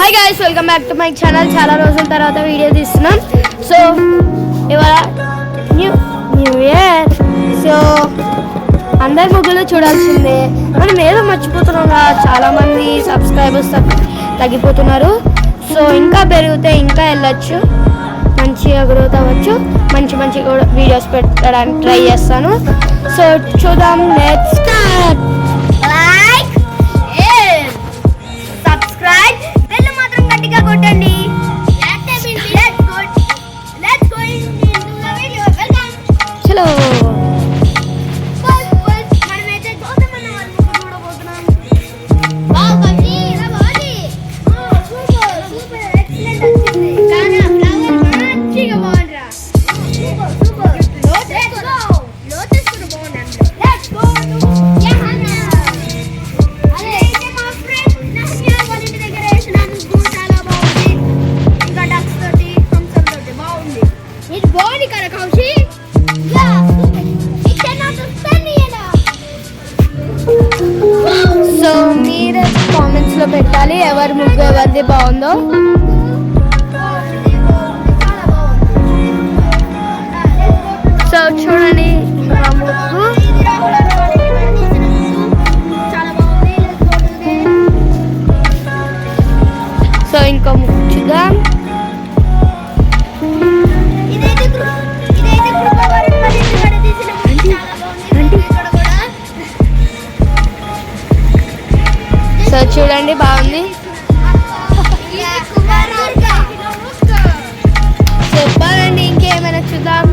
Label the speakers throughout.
Speaker 1: Hi guys, welcome back to my channel. చాలా రోజుల తర్వాత వీడియో తీస్తున్నాం. సో ఇవాళ న్యూ ఇయర్. సో అందరి ముగ్గులు చూడాల్సిందే. మనం ఏదో మర్చిపోతున్నాం కదా, చాలామంది సబ్స్క్రైబర్స్ తగ్గిపోతున్నారు. సో ఇంకా పెరిగితే ఇంకా వెళ్ళొచ్చు, మంచిగా గ్రోత్ అవ్వచ్చు. మంచి కూడా వీడియోస్ పెట్టడానికి ట్రై చేస్తాను. సో చూద్దాం. Let's start. Like, subscribe, bell మాత్రం గట్టిగా కొట్టండి. చలో కామెంట్స్ లో పెట్టాలి ఎవరి ముగ్గు ఎవరిది బాగుందో. సో చూడండి మా ముగ్గు. సో ఇంకో ముగ్గు చూద్దాం. సో చూడండి బాగుంది. చెప్పాలండి, ఇంకేమైనా చూద్దాం.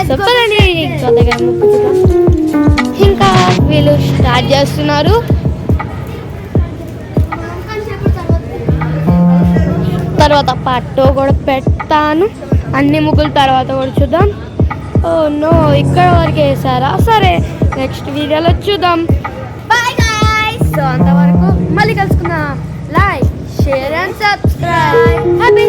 Speaker 1: చెప్పాలండి, ఇంకా వీళ్ళు స్టార్ట్ చేస్తున్నారు. తర్వాత పట్టు కూడా పెడతాను. అన్ని ముగ్గులు తర్వాత కూడా చూద్దాం. ఓ నో, ఇక్కడ వరకు వేసారా? సరే, నెక్స్ట్ వీడియోలో చూద్దాం. Bye guys. సో అంతవరకు మళ్ళీ కలుసుకుందాం. Like, share and subscribe. Happy